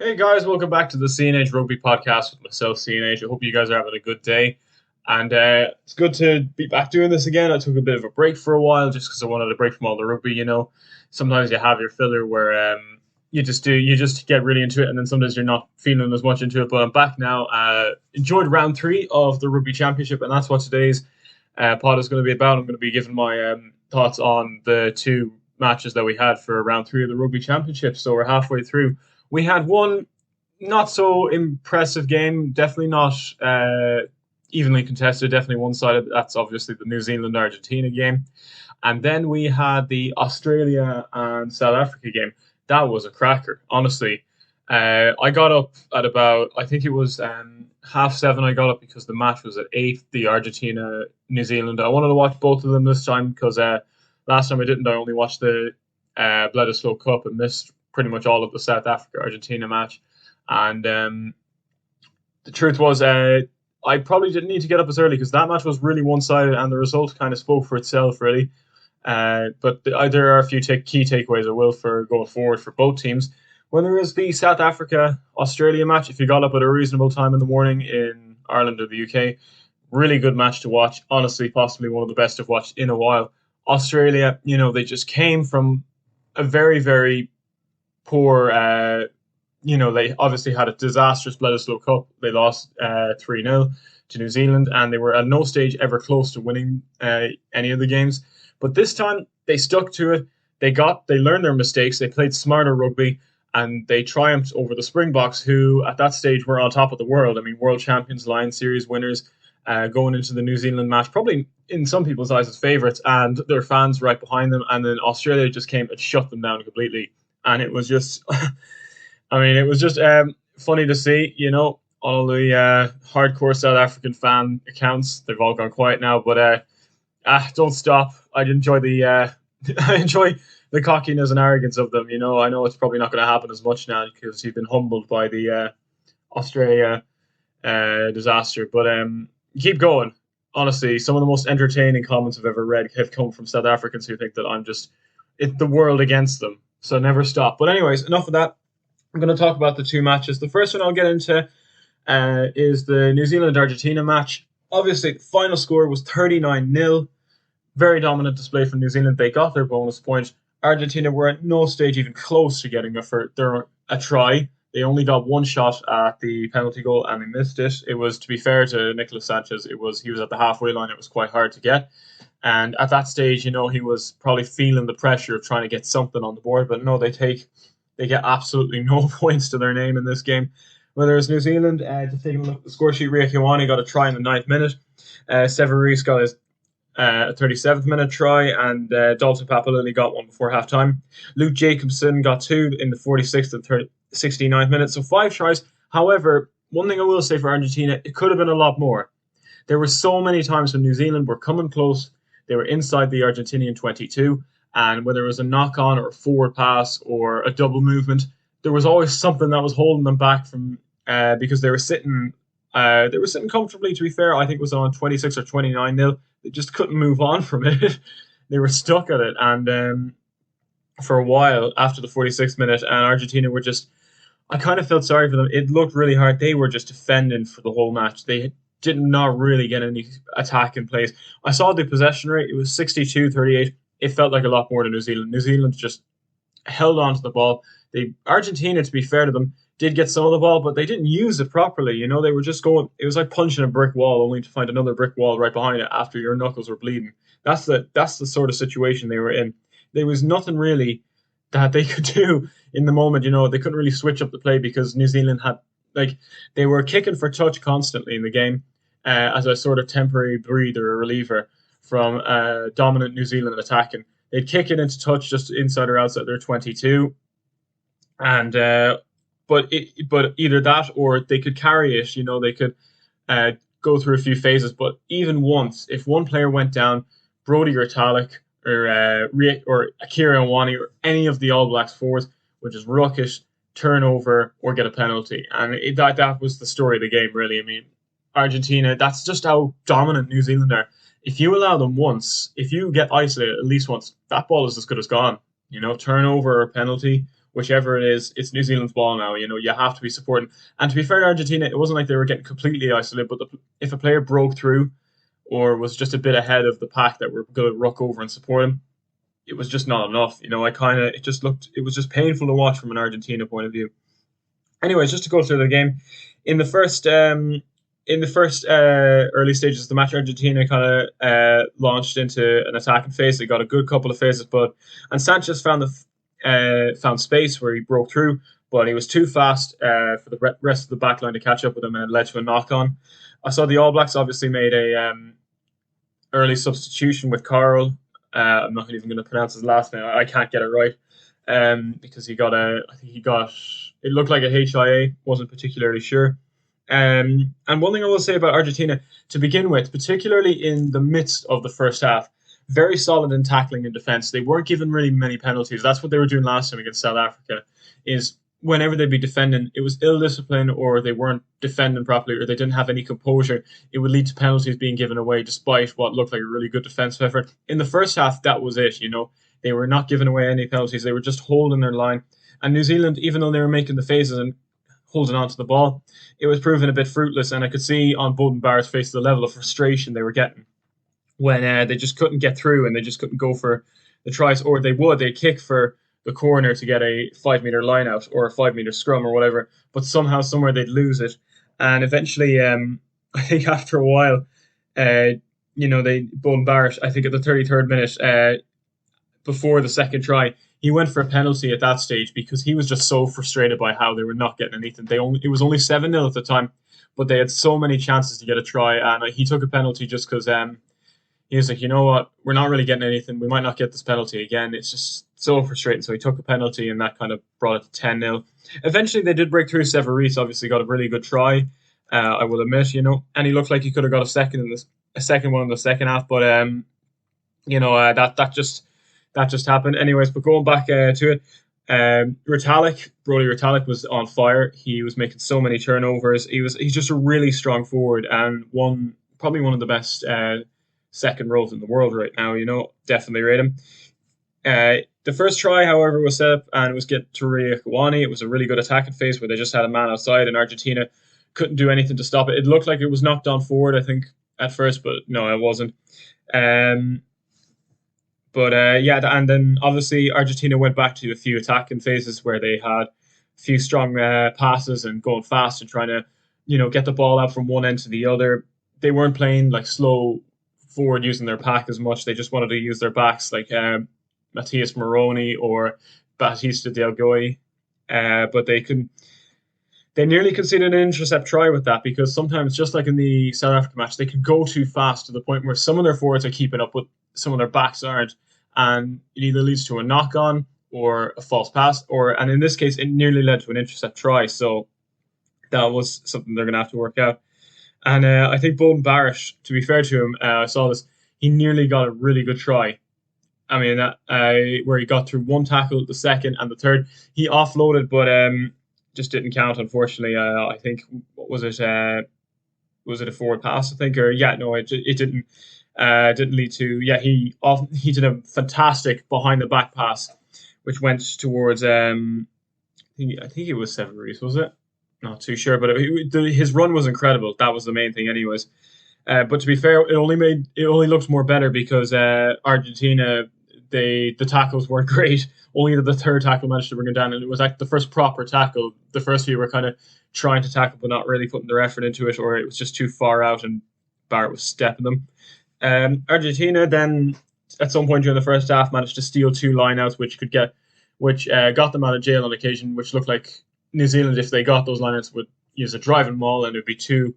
Hey guys, welcome back to the CNH Rugby Podcast with myself, CNH. I hope you guys are having a good day. And it's good to be back doing this again. I took a bit of a break for a while just because I wanted a break from all the rugby. Sometimes you have your filler where you just get really into it, and then sometimes you're not feeling as much into it. But I'm back now. Enjoyed round three of the Rugby Championship, and that's what today's pod is going to be about. I'm going to be giving my thoughts on the two matches that we had for round three of the Rugby Championship. So we're halfway through. We had one not so impressive game, definitely not evenly contested, definitely one sided. That's obviously the New Zealand Argentina game. And then we had the Australia and South Africa game. That was a cracker, honestly. I got up at about, I think it was 7:30. I got up because the match was at 8, the Argentina New Zealand. I wanted to watch both of them this time because last time I didn't. I only watched the Bledisloe Cup and missed pretty much all of the South Africa Argentina match. And the truth was, I probably didn't need to get up as early because that match was really one sided and the result kind of spoke for itself, really. But there are a few key takeaways I will for going forward for both teams. When there was the South Africa Australia match, if you got up at a reasonable time in the morning in Ireland or the UK, really good match to watch. Honestly, possibly one of the best I've watched in a while. Australia, they just came from a very, very poor. They obviously had a disastrous Bledisloe Cup. They lost 3-0 to New Zealand, and they were at no stage ever close to winning any of the games. But this time, they stuck to it. They learned their mistakes. They played smarter rugby, and they triumphed over the Springboks, who at that stage were on top of the world. I mean, world champions, Lions Series winners, going into the New Zealand match, probably in some people's eyes as favourites, and their fans right behind them. And then Australia just came and shut them down completely. And it was just, it was just funny to see, all the hardcore South African fan accounts. They've all gone quiet now, but don't stop. I enjoy I enjoy the cockiness and arrogance of them. I know it's probably not going to happen as much now because he's been humbled by the Australia disaster. But keep going. Honestly, some of the most entertaining comments I've ever read have come from South Africans who think that I'm just the world against them. So never stop. But anyways, enough of that. I'm going to talk about the two matches. The first one I'll get into is the New Zealand-Argentina match. Obviously, the final score was 39-0. Very dominant display from New Zealand. They got their bonus point. Argentina were at no stage even close to getting a try. They only got one shot at the penalty goal and they missed it. It was, to be fair to Nicolas Sanchez, he was at the halfway line. It was quite hard to get. And at that stage, he was probably feeling the pressure of trying to get something on the board. But no, they get absolutely no points to their name in this game. Whether it's New Zealand, just taking a look at the score sheet, Ria Kiwani got a try in the 9th minute. Severis got his 37th minute try, and Dalton Papalini got one before halftime. Luke Jacobson got two in the 46th and 69th minute, so 5 tries. However, one thing I will say for Argentina, it could have been a lot more. There were so many times when New Zealand were coming close, they were inside the Argentinian 22, and whether it was a knock-on or a forward pass or a double movement, there was always something that was holding them back from because they were sitting comfortably. To be fair, I think it was on 26 or 29-0. They just couldn't move on from it. They were stuck at it, and for a while after the 46th minute, and Argentina were just. I kind of felt sorry for them. It looked really hard. They were just defending for the whole match. They did not really get any attack in place. I saw the possession rate. It was 62-38. It felt like a lot more than New Zealand. New Zealand just held on to the ball. Argentina, to be fair to them, did get some of the ball, but they didn't use it properly. They were just going. It was like punching a brick wall, only to find another brick wall right behind it after your knuckles were bleeding. That's the sort of situation they were in. There was nothing really that they could do in the moment. They couldn't really switch up the play because New Zealand had they were kicking for touch constantly in the game as a sort of temporary breather or reliever from dominant New Zealand attacking. They'd kick it into touch just inside or outside their 22, and but either that or they could carry it. They could go through a few phases. But even once, if one player went down, Brody or Talek or Akira Nwani or any of the All Blacks forwards would just ruck it, turnover, or get a penalty. And that was the story of the game, really. I mean, Argentina, that's just how dominant New Zealand are. If you allow them once, if you get isolated at least once, that ball is as good as gone. Turnover or penalty, whichever it is, it's New Zealand's ball now. You have to be supporting. And to be fair to Argentina, it wasn't like they were getting completely isolated, but if a player broke through or was just a bit ahead of the pack that were going to ruck over and support him, it was just not enough. It was just painful to watch from an Argentina point of view. Anyways, just to go through the game, in the first early stages of the match, Argentina kind of launched into an attacking phase. They got a good couple of phases, and Sanchez found space where he broke through, but he was too fast for the rest of the back line to catch up with him, and it led to a knock on. I saw the All Blacks obviously made a early substitution with Carl. I'm not even going to pronounce his last name. I can't get it right because it looked like a HIA. Wasn't particularly sure. And one thing I will say about Argentina to begin with, particularly in the midst of the first half, very solid in tackling and defence. They weren't given really many penalties. That's what they were doing last time against South Africa. Is whenever they'd be defending, it was ill discipline, or they weren't defending properly, or they didn't have any composure. It would lead to penalties being given away, despite what looked like a really good defensive effort. In the first half, that was it. They were not giving away any penalties. They were just holding their line. And New Zealand, even though they were making the phases and holding on to the ball, it was proving a bit fruitless. And I could see on Beauden Barrett's face the level of frustration they were getting when they just couldn't get through and they just couldn't go for the tries, or they'd kick for the corner to get a 5 meter line out or a 5 meter scrum or whatever, but somehow, somewhere they'd lose it. And eventually, I think after a while, Beauden Barrett, I think at the 33rd minute, before the second try, he went for a penalty at that stage because he was just so frustrated by how they were not getting anything. It was only 7-0 at the time, but they had so many chances to get a try, and he took a penalty just because he was like, you know what, we're not really getting anything. We might not get this penalty again. It's just so frustrating. So he took a penalty, and that kind of brought it to 10-0. Eventually, they did break through. Severis obviously got a really good try, I will admit, and he looked like he could have got a second one in the second half, but that just happened. Anyways, but going back to it, Brody Retallick was on fire. He was making so many turnovers. He's just a really strong forward, and probably one of the best second rows in the world right now. Definitely rate him. The first try, however, was set up, and it was get to Ria Kawani. It was a really good attacking phase where they just had a man outside, and Argentina couldn't do anything to stop it. It looked like it was knocked on forward, I think, at first, but no, it wasn't. And then obviously Argentina went back to a few attacking phases where they had a few strong passes and going fast and trying to, get the ball out from one end to the other. They weren't playing like slow forward using their pack as much. They just wanted to use their backs, like Matthias Moroni or Batista Del Goy. But they nearly conceded an intercept try with that, because sometimes, just like in the South Africa match, they can go too fast to the point where some of their forwards are keeping up with some of their backs aren't, and it either leads to a knock-on or a false pass, and in this case, it nearly led to an intercept try. So that was something they're going to have to work out. And I think Beauden Barrett, to be fair to him, I saw this, he nearly got a really good try. I mean, where he got through one tackle, the second, and the third. He offloaded, but just didn't count, unfortunately. I think, what was it? Was it a forward pass, I think? Or it didn't. Didn't lead to. Yeah, he did a fantastic behind the back pass, which went towards. I think it was Severis, was it? Not too sure, but his run was incredible. That was the main thing, anyways. But to be fair, it only looked more better because Argentina, the tackles weren't great. Only the third tackle managed to bring him down, and it was like the first proper tackle. The first few were kind of trying to tackle but not really putting their effort into it, or it was just too far out and Barrett was stepping them. Argentina then, at some point during the first half, managed to steal 2 lineouts, which got them out of jail on occasion, which looked like New Zealand, if they got those lineouts, would use a driving maul, and it'd be too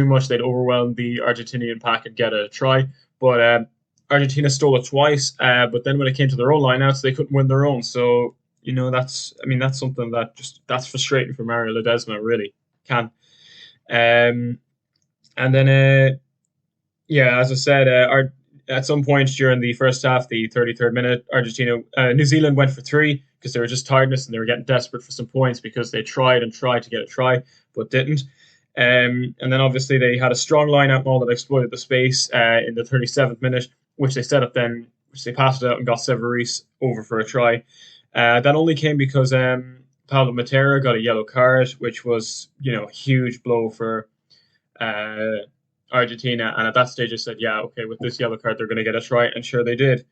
much. They'd overwhelm the Argentinian pack and get a try. But Argentina stole it twice, but then when it came to their own lineouts, they couldn't win their own. So that's something that's frustrating for Mario Ledesma, really can. And then as I said, at some point during the first half, the 33rd minute, New Zealand went for 3 because they were just tiredness and they were getting desperate for some points because they tried to get a try but didn't. And then obviously they had a strong line-out maul that exploited the space in the 37th minute, which they set up then, which they passed it out and got Severis over for a try. That only came because Pablo Matera got a yellow card, which was a huge blow for uh, Argentina. And at that stage, I said, yeah, okay, with this yellow card, they're going to get us right, and sure they did.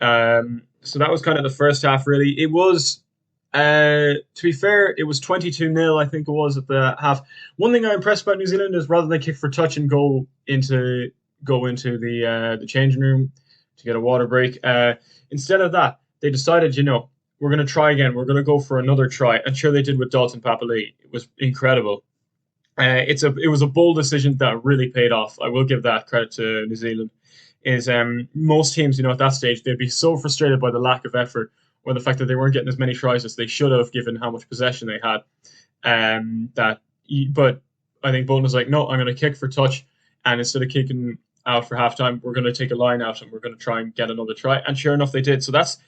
So that was kind of the first half. Really, it was. To be fair, it was 22-0, I think it was at the half. One thing I'm impressed about New Zealand is rather than kick for touch and go into the changing room to get a water break, instead of that, they decided, we're going to try again. We're going to go for another try. And sure they did with Dalton Papali'i. It was incredible. It was a bold decision that really paid off. I will give that credit to New Zealand. Is most teams, at that stage, they'd be so frustrated by the lack of effort or the fact that they weren't getting as many tries as they should have, given how much possession they had. But I think Bolton was like, no, I'm going to kick for touch, and instead of kicking out for halftime, we're going to take a line out and we're going to try and get another try. And sure enough, they did. So that's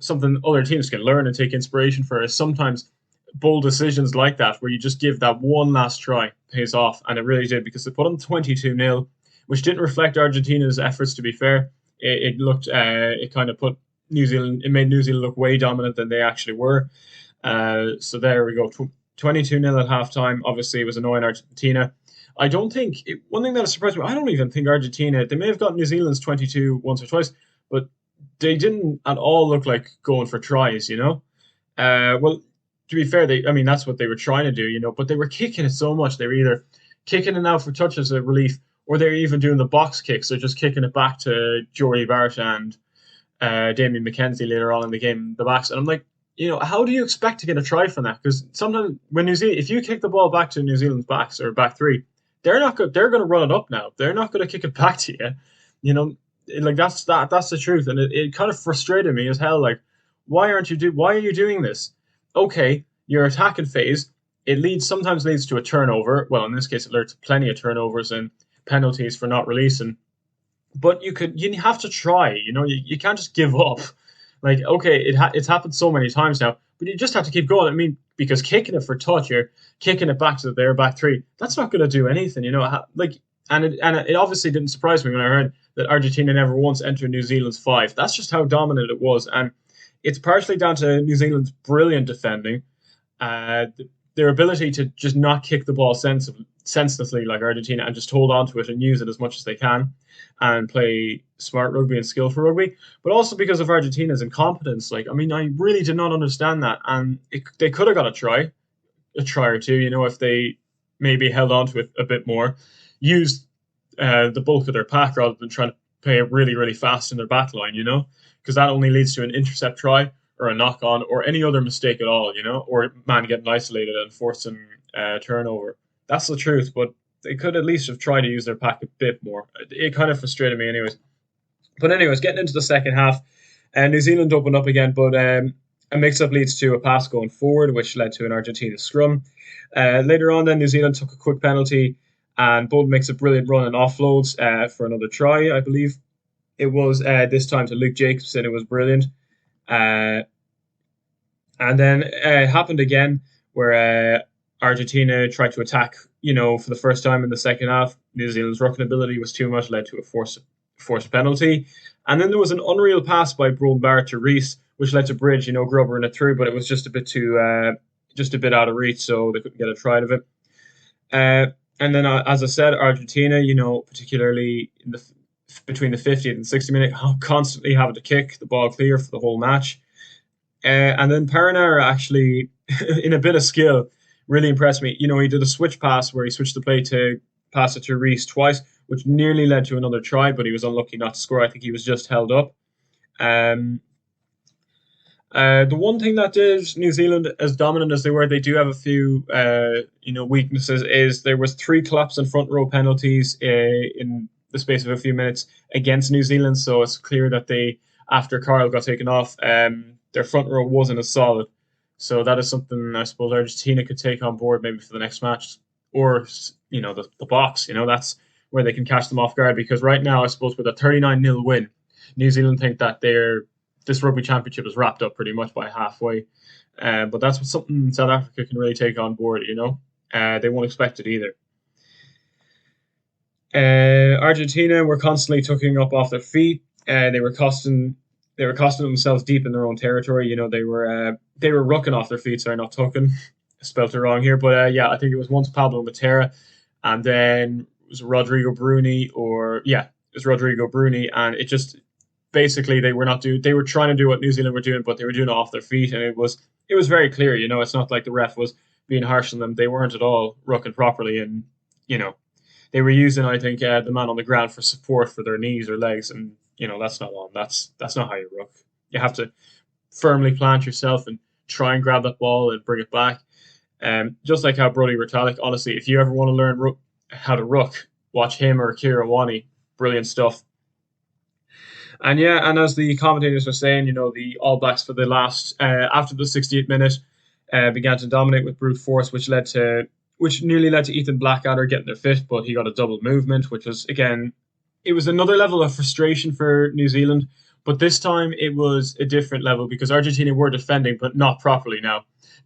something other teams can learn and take inspiration for. Is sometimes bold decisions like that, where you just give that one last try, pays off, and it really did, because they put on 22-0, which didn't reflect Argentina's efforts. To be fair, it kind of put New Zealand. It made New Zealand look way dominant than they actually were. So there we go. 22-0 at halftime. Obviously, it was annoying Argentina. I don't think one thing that surprised me. I don't even think Argentina. They may have got New Zealand's 22 once or twice, but they didn't at all look like going for tries. Well, to be fair, that's what they were trying to do. But they were kicking it so much. They were either kicking it out for touch as a relief, or they're even doing the box kicks. They're just kicking it back to Jordy Barrett and Damien McKenzie later on in the game, the backs. And I'm like, how do you expect to get a try from that? Because sometimes when New Zealand, if you kick the ball back to New Zealand's backs or back three, they're not good. They're going to run it up now. They're not going to kick it back to you. Like that's the truth. And it kind of frustrated me as hell. Like, why are you doing this? Okay, your attacking phase, sometimes leads to a turnover. Well, in this case, it led to plenty of turnovers and penalties for not releasing. But you have to try. You can't just give up. Like, okay, it's happened so many times now, but you just have to keep going. I mean, because kicking it for touch, you're kicking it back to their back three. That's not going to do anything. And it obviously didn't surprise me when I heard that Argentina never once entered New Zealand's five. That's just how dominant it was, and it's partially down to New Zealand's brilliant defending, their ability to just not kick the ball senselessly like Argentina and just hold on to it and use it as much as they can and play smart rugby and skillful rugby, but also because of Argentina's incompetence. I really did not understand that, and they could have got a try or two, if they maybe held on to it a bit more, used the bulk of their pack rather than trying to play it really, really fast in their back line, because that only leads to an intercept try or a knock on or any other mistake at all, or man getting isolated and forcing turnover. That's the truth, but they could at least have tried to use their pack a bit more. It kind of frustrated me anyways. But anyways, getting into the second half, New Zealand opened up again, but a mix-up leads to a pass going forward, which led to an Argentina scrum. Later on then, New Zealand took a quick penalty, and Bolton makes a brilliant run and offloads for another try, I believe. It was this time to Luke Jacobson. It was brilliant. And then it happened again where Argentina tried to attack, for the first time in the second half. New Zealand's rucking ability was too much, led to a forced penalty. And then there was an unreal pass by Broden Barrett to Reese, which led to Bridge, grubbering it through, but it was just a bit out of reach, so they couldn't get a try out of it. And then, as I said, Argentina, particularly between the 50th and 60th minute, constantly having to kick the ball clear for the whole match. And then Perenara actually, in a bit of skill, really impressed me. He did a switch pass where he switched the play to pass it to Reese twice, which nearly led to another try, but he was unlucky not to score. I think he was just held up. The one thing that did New Zealand as dominant as they were, they do have a few, weaknesses. Is there was 3 collapse and front row penalties in the space of a few minutes against New Zealand. So it's clear that after Carl got taken off, their front row wasn't as solid. So that is something I suppose Argentina could take on board maybe for the next match, or the box. That's where they can catch them off guard, because right now I suppose with a 39-0 win, New Zealand think that this Rugby Championship is wrapped up pretty much by halfway. But that's something South Africa can really take on board. They won't expect it either. Argentina were constantly tucking up off their feet. They were costing they were costing themselves deep in their own territory. They were rucking off their feet. Sorry, not tucking. I spelt it wrong here, but yeah, I think it was once Pablo Matera, and then it was Rodrigo Bruni, or yeah, it was Rodrigo Bruni, and it just basically they were trying to do what New Zealand were doing, but they were doing it off their feet, and it was very clear. It's not like the ref was being harsh on them. They weren't at all rucking properly, and you know they were using, I think, the man on the ground for support for their knees or legs, and that's not on. That's not how you ruck. You have to firmly plant yourself and try and grab that ball and bring it back. Just like how Brody Retallick, honestly, if you ever want to learn how to ruck, watch him or Kira Wani. Brilliant stuff. And yeah, and as the commentators were saying, the All Blacks for the last after the 68th minute began to dominate with brute force, which nearly led to Ethan Blackadder getting their fifth, but he got a double movement, which was again, it was another level of frustration for New Zealand, but this time it was a different level because Argentina were defending, but not properly.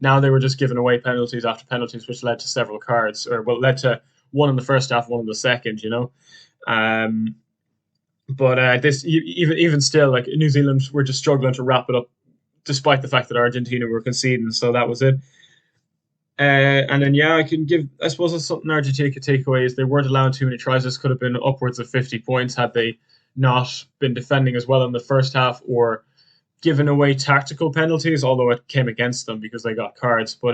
Now they were just giving away penalties after penalties, which led to several cards, led to one in the first half, one in the second. But this even still, like New Zealand were just struggling to wrap it up, despite the fact that Argentina were conceding. So that was it. And then yeah, I suppose that's something Argentina could take away is they weren't allowing too many tries. This could have been upwards of 50 points had they not been defending as well in the first half or given away tactical penalties, although it came against them because they got cards. But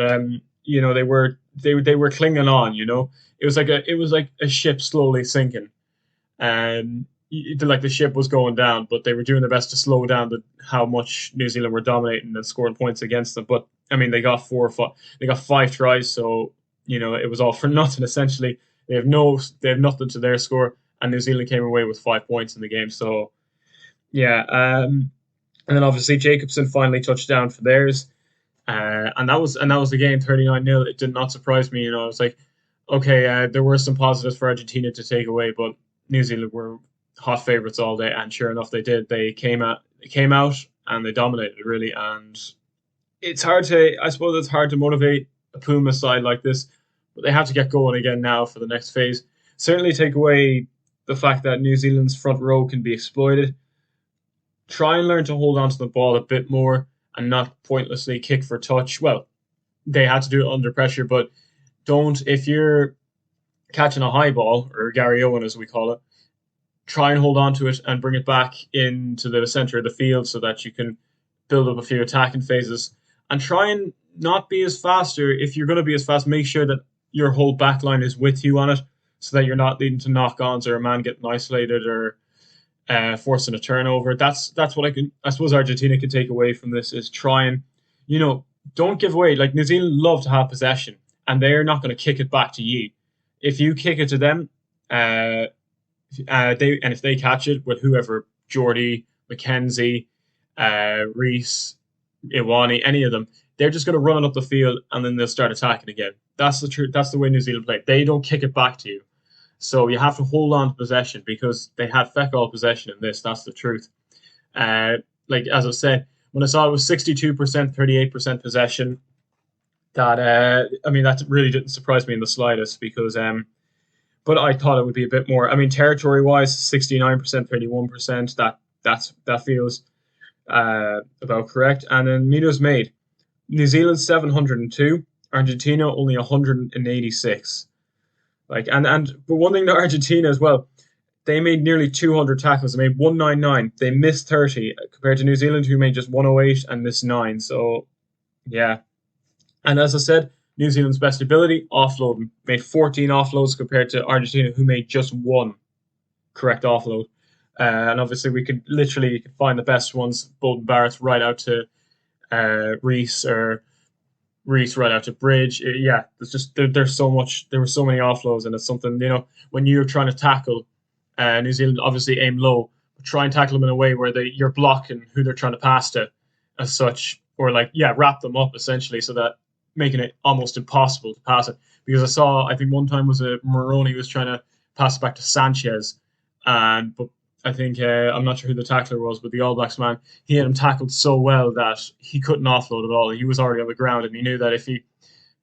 they were clinging on. It was like a ship slowly sinking. Like the ship was going down, but they were doing their best to slow down how much New Zealand were dominating and scoring points against them. But I mean, they got 5 tries, so it was all for nothing essentially. They have nothing to their score, and New Zealand came away with 5 points in the game. So yeah, and then obviously Jacobson finally touched down for theirs, and that was the game, 39-0. It did not surprise me. I was like, okay, there were some positives for Argentina to take away, but New Zealand were hot favourites all day, and sure enough, they did. They came out and they dominated really. And I suppose it's hard to motivate a Puma side like this, but they have to get going again now for the next phase. Certainly take away the fact that New Zealand's front row can be exploited. Try and learn to hold on to the ball a bit more and not pointlessly kick for touch. Well, they had to do it under pressure, but if you're catching a high ball, or Gary Owen as we call it, try and hold on to it and bring it back into the center of the field so that you can build up a few attacking phases. And try and not be as fast, or if you're going to be as fast, make sure that your whole back line is with you on it so that you're not leading to knock-ons or a man getting isolated or forcing a turnover. That's what I suppose Argentina can take away from this is try and, don't give away. Like New Zealand love to have possession and they're not going to kick it back to you. If you kick it to them, if they catch it with whoever, Geordie, McKenzie, Reese, Iwani, any of them, they're just going to run it up the field and then they'll start attacking again. That's the truth. That's the way New Zealand play. They don't kick it back to you. So you have to hold on to possession because they had feck all possession in this. That's the truth. Like as I said, when I saw it was 62%, 38% possession, that really didn't surprise me in the slightest because but I thought it would be a bit more. I mean, territory-wise, 69%, 31%. That feels about correct. And then meters made, New Zealand 702, Argentina only 186. But one thing to Argentina as well, they made nearly 200 tackles. They made 199. They missed 30 compared to New Zealand, who made just 108 and missed 9. So yeah. And as I said, New Zealand's best ability, offloading. Made 14 offloads compared to Argentina, who made just 1 correct offload. And obviously, you can find the best ones. Bolton Barrett's right out to Reese, or Reese right out to Bridge. There's so much. There were so many offloads, and it's something, when you're trying to tackle, New Zealand obviously aim low, but try and tackle them in a way where you're blocking who they're trying to pass to, as such, or wrap them up essentially, so that making it almost impossible to pass it. Because I think one time was Moroni was trying to pass it back to Sanchez, but I think I'm not sure who the tackler was, but the All Blacks man, he had him tackled so well that he couldn't offload at all. He was already on the ground, and he knew that if he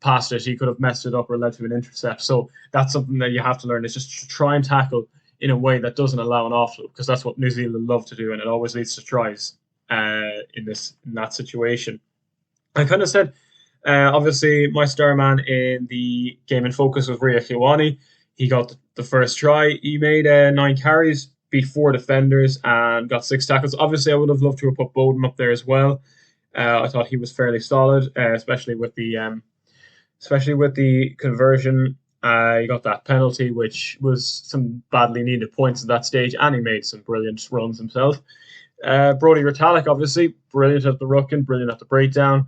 passed it, he could have messed it up or led to an intercept. So that's something that you have to learn, is just to try and tackle in a way that doesn't allow an offload, because that's what New Zealand love to do, and it always leads to tries. in that situation. I kind of said, obviously, my star man in the game in focus was Ria Kiwani. He got the first try. He made 9 carries, beat 4 defenders, and got 6 tackles. Obviously, I would have loved to have put Bowden up there as well. I thought he was fairly solid, especially with the conversion. He got that penalty, which was some badly needed points at that stage, and he made some brilliant runs himself. Brody Retallick, obviously, brilliant at the rucking, brilliant at the breakdown.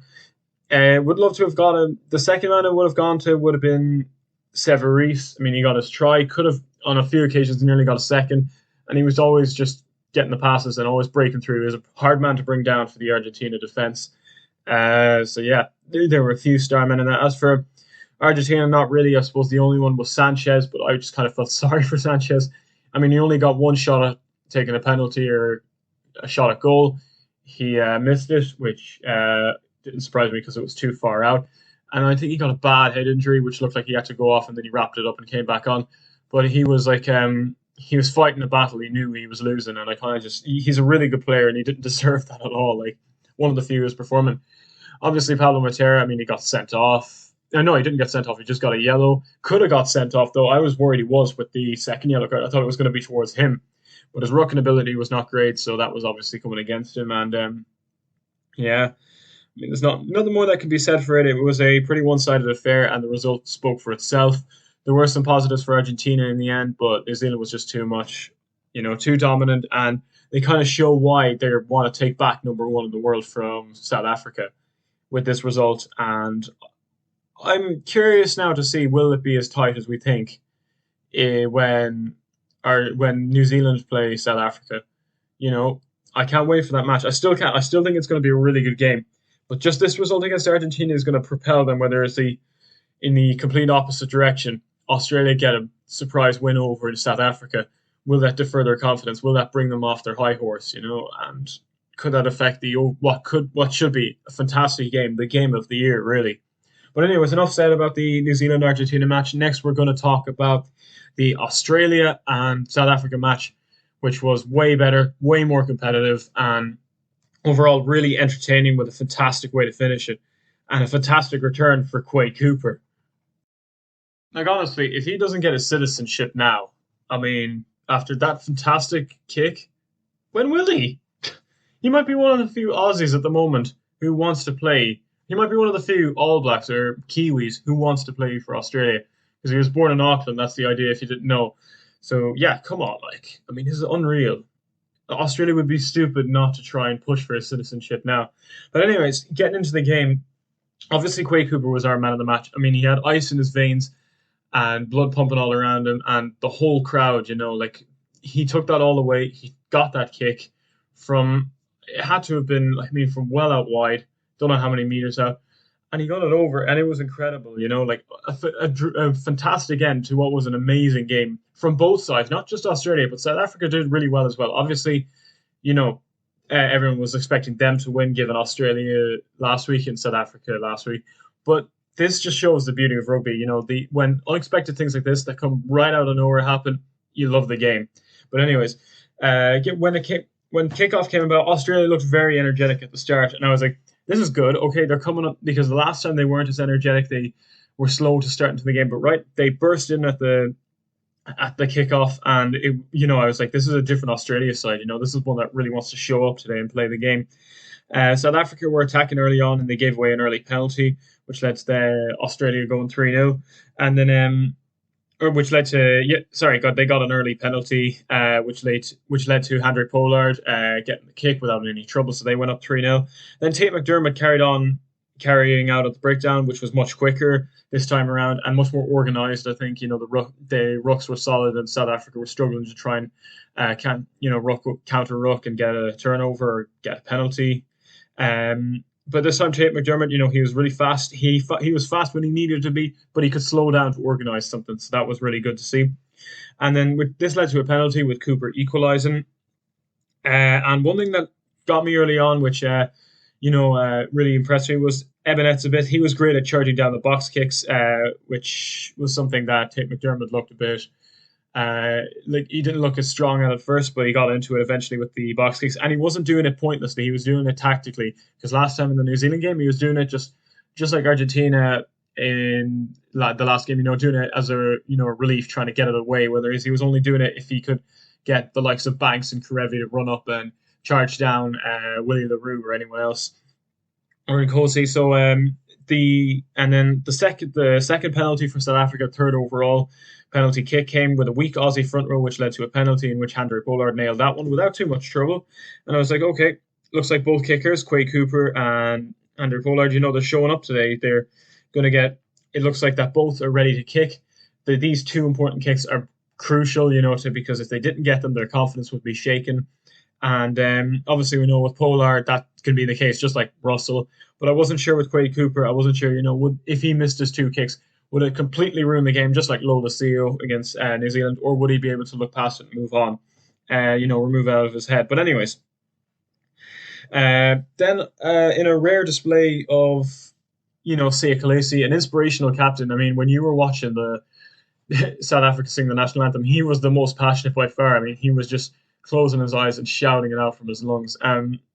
Would love to have got him. The second man I would have gone to would have been Severis. I mean, he got his try, could have, on a few occasions, nearly got a second, and he was always just getting the passes and always breaking through. He was a hard man to bring down for the Argentina defence. So, yeah, there were a few star men in that. As for Argentina, not really. I suppose the only one was Sanchez, but I just kind of felt sorry for Sanchez. I mean, he only got one shot at taking a penalty or a shot at goal. He missed it, which didn't surprise me because it was too far out. And I think he got a bad head injury, which looked like he had to go off, and then he wrapped it up and came back on. But he was like, he was fighting a battle. He knew he was losing, and I kind of he's a really good player, and he didn't deserve that at all. Like, one of the few who was performing. Obviously, Pablo Matera, I mean, he got sent off. No, he didn't get sent off. He just got a yellow. Could have got sent off, though. I was worried he was with the second yellow card. I thought it was going to be towards him. But his rucking ability was not great, so that was obviously coming against him. And, yeah, I mean, there's nothing more that can be said for it. It was a pretty one-sided affair, and the result spoke for itself. There were some positives for Argentina in the end, but New Zealand was just too much, too dominant, and they kind of show why they want to take back number one in the world from South Africa with this result. And I'm curious now to see, will it be as tight as we think when New Zealand play South Africa? I can't wait for that match. I still can't. I still think it's going to be a really good game. But just this result against Argentina is going to propel them, whether it's in the complete opposite direction. Australia get a surprise win over South Africa. Will that defer their confidence? Will that bring them off their high horse? And could that affect what should be a fantastic game, the game of the year, really? But anyways, enough said about the New Zealand-Argentina match. Next, we're going to talk about the Australia and South Africa match, which was way better, way more competitive, and overall really entertaining with a fantastic way to finish it and a fantastic return for Quade Cooper. Like, honestly, if he doesn't get his citizenship now, I mean, after that fantastic kick, when will he? He might be one of the few Aussies at the moment who wants to play. He might be one of the few All Blacks or Kiwis who wants to play for Australia because he was born in Auckland. That's the idea if you didn't know. So, yeah, come on. I mean, this is unreal. Australia would be stupid not to try and push for his citizenship now. But anyways, getting into the game, obviously Quade Cooper was our man of the match. I mean, he had ice in his veins and blood pumping all around him, and the whole crowd, he took that all away. He got that kick it had to have been, from well out wide, don't know how many meters out, and he got it over, and it was incredible, a fantastic end to what was an amazing game from both sides, not just Australia, but South Africa did really well as well. Obviously, everyone was expecting them to win, given Australia last week and South Africa last week, but this just shows the beauty of rugby. When unexpected things like this that come right out of nowhere happen, you love the game. But anyways, when kickoff came about, Australia looked very energetic at the start, and I was like, this is good. Okay, they're coming up, because the last time they weren't as energetic. They were slow to start into the game, but they burst in at the kickoff, and I was like, this is a different Australia side. This is one that really wants to show up today and play the game. South Africa were attacking early on, and they gave away an early penalty, which led to Australia going 3-0, and then they got an early penalty, which led to Handré Pollard getting the kick without any trouble, so they went up 3-0. Then Tate McDermott carrying out at the breakdown, which was much quicker this time around and much more organised. I think the rucks were solid, and South Africa were struggling to try and counter ruck and get a turnover or get a penalty. But this time, Tate McDermott, he was really fast. He was fast when he needed to be, but he could slow down to organise something. So that was really good to see. And then this led to a penalty with Cooper equalising. And one thing that got me early on, which really impressed me, was Ebenetz a bit. He was great at charging down the box kicks, which was something that Tate McDermott looked a bit Like he didn't look as strong at first, but he got into it eventually with the box kicks, and he wasn't doing it pointlessly. He was doing it tactically. Because last time in the New Zealand game, he was doing it just like Argentina in the last game. Doing it as a relief, trying to get it away. Whether he was only doing it if he could get the likes of Banks and Karevi to run up and charge down Willie LaRue or anyone else or Nkosi. So the second penalty for South Africa, third overall penalty kick, came with a weak Aussie front row, which led to a penalty in which Handré Pollard nailed that one without too much trouble. And I was like, okay, looks like both kickers, Quade Cooper and Handré Pollard, they're showing up today. They're going to get. It looks like that both are ready to kick. These two important kicks are crucial, because if they didn't get them, their confidence would be shaken. And obviously, we know with Pollard that can be the case, just like Russell. But I wasn't sure with Quade Cooper. I wasn't sure, if he missed his two kicks, would it completely ruin the game, just like Lola Seal against New Zealand, or would he be able to look past it and move on, remove it out of his head? But anyways, then in a rare display of, Sia Khaleesi, an inspirational captain. I mean, when you were watching the South Africa sing the national anthem, he was the most passionate by far. I mean, he was just closing his eyes and shouting it out from his lungs.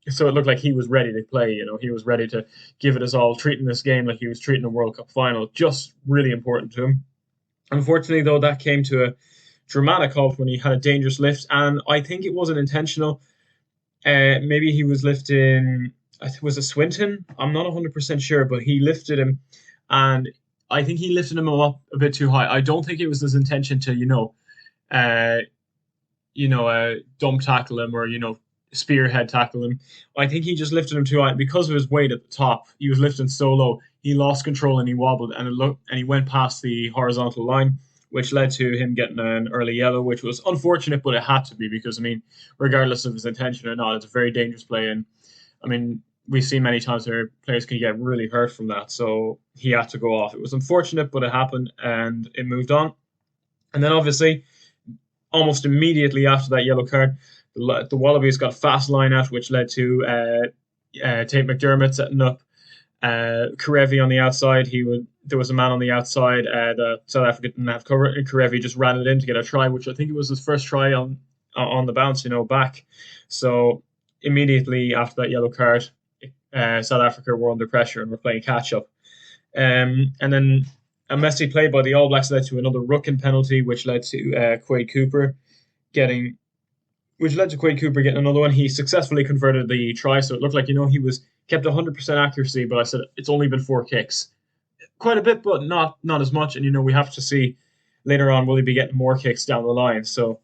So it looked like he was ready to play. He was ready to give it his all, treating this game like he was treating a World Cup final. Just really important to him. Unfortunately, though, that came to a dramatic halt when he had a dangerous lift, and I think it wasn't intentional. Maybe he was lifting. I think was it Swinton? I'm not 100% sure, but he lifted him, and I think he lifted him up a bit too high. I don't think it was his intention to, dump tackle him or, spearhead tackle him. I think he just lifted him too high. Because of his weight at the top, he was lifting so low, he lost control and he wobbled and he went past the horizontal line, which led to him getting an early yellow, which was unfortunate, but it had to be because, I mean, regardless of his intention or not, it's a very dangerous play. And, I mean, we've seen many times where players can get really hurt from that. So he had to go off. It was unfortunate, but it happened and it moved on. And then obviously, almost immediately after that yellow card, the Wallabies got a fast line out, which led to Tate McDermott setting up Karevi on the outside. There was a man on the outside that South Africa didn't have cover, and Karevi just ran it in to get a try, which I think it was his first try on the bounce, back. So immediately after that yellow card, South Africa were under pressure and were playing catch up. And then a messy play by the All Blacks led to another Ruckin penalty, which led to Quade Cooper getting another one. He successfully converted the try, so it looked like he was kept 100% accuracy. But I said it's only been 4 kicks, quite a bit, but not as much. And we have to see later on, will he be getting more kicks down the line? So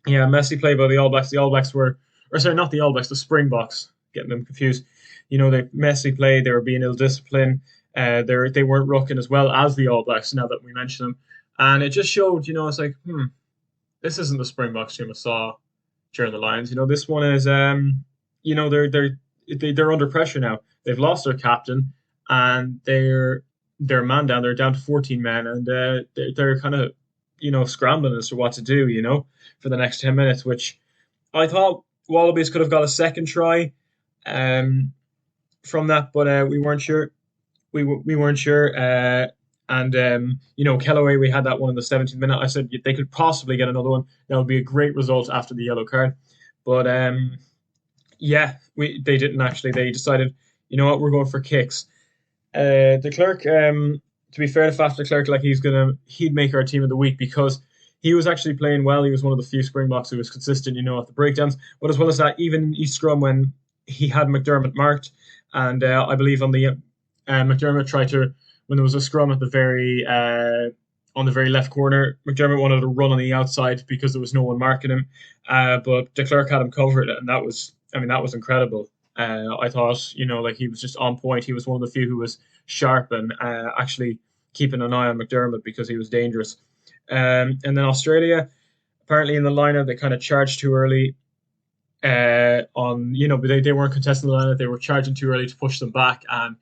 yeah, messy play by the All Blacks. The All Blacks not the All Blacks, the Springboks, getting them confused. They messy play. They were being ill-disciplined. They weren't rucking as well as the All Blacks, now that we mention them. And it just showed, it's like, this isn't the Springboks team I saw during the Lions. This one is, they're under pressure now. They've lost their captain, and they're man down. They're down to 14 men, and they're kind of, scrambling as to what to do, for the next 10 minutes, which I thought Wallabies could have got a second try from that, but we weren't sure. We weren't sure. Kellaway, we had that one in the 17th minute. I said they could possibly get another one. That would be a great result after the yellow card. But they didn't actually. They decided, we're going for kicks. De Klerk, to be fair to Faf de Klerk, like he'd make our team of the week because he was actually playing well. He was one of the few Springboks who was consistent, at the breakdowns. But as well as that, even in East Scrum when he had McDermott marked, and I believe on the McDermott tried to, when there was a scrum at the very on the very left corner, McDermott wanted to run on the outside because there was no one marking him, but de Klerk had him covered, and that was incredible. I thought, he was just on point. He was one of the few who was sharp and actually keeping an eye on McDermott because he was dangerous. And then Australia, apparently in the lineup, they kind of charged too early. But they weren't contesting the lineup. They were charging too early to push them back, and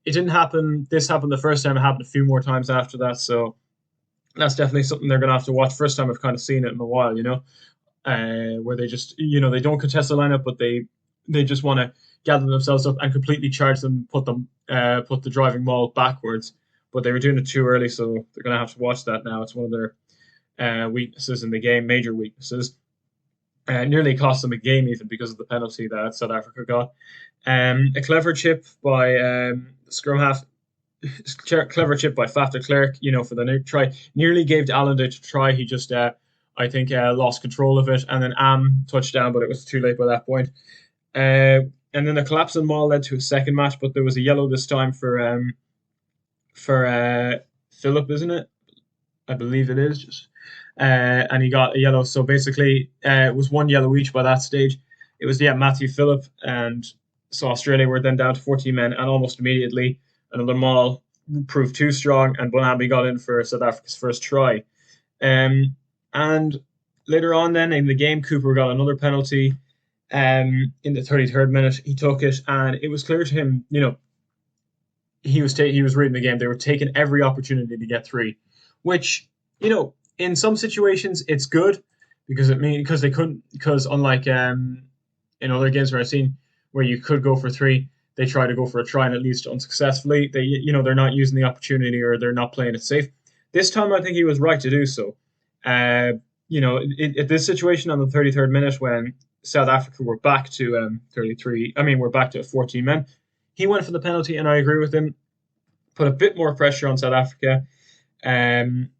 it didn't happen. This happened the first time. It happened a few more times after that. So that's definitely something they're going to have to watch. First time I've kind of seen it in a while, where they just, they don't contest the lineup, but they just want to gather themselves up and completely charge them, put the driving maul backwards. But they were doing it too early, so they're going to have to watch that now. It's one of their weaknesses in the game, major weaknesses. Nearly cost them a game even because of the penalty that South Africa got. A clever chip by scrum half, clever chip by Faf de Klerk, for the try. Nearly gave to Allen to try. He just, I think, lost control of it. And then Am touchdown, but it was too late by that point. And then the collapse in Maul led to a second match, but there was a yellow this time for Philip, isn't it? I believe it is. And he got a yellow. So basically, it was one yellow each by that stage. It was Matthew Phillip, and so Australia were then down to 14 men, and almost immediately another Maul proved too strong, and Bonambi got in for South Africa's first try. And later on, then in the game, Cooper got another penalty. In the 33rd minute, he took it, and it was clear to him, he was reading the game. They were taking every opportunity to get three, which, in some situations it's good because unlike in other games where I've seen where you could go for three, they try to go for a try and at least unsuccessfully. They're not using the opportunity, or they're not playing it safe. This time, I think he was right to do so. At this situation on the 33rd minute, when South Africa were back to 14 men, he went for the penalty, and I agree with him. Put a bit more pressure on South Africa. And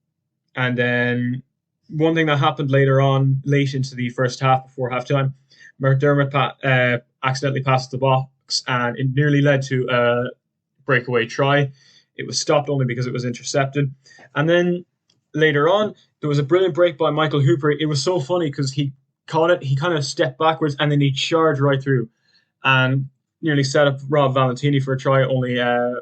then one thing that happened late into the first half, before halftime, McDermott accidentally passed the box, and it nearly led to a breakaway try. It was stopped only because it was intercepted. And then later on, there was a brilliant break by Michael Hooper. It was so funny because he caught it, he kind of stepped backwards, and then he charged right through and nearly set up Rob Valentini for a try. Only I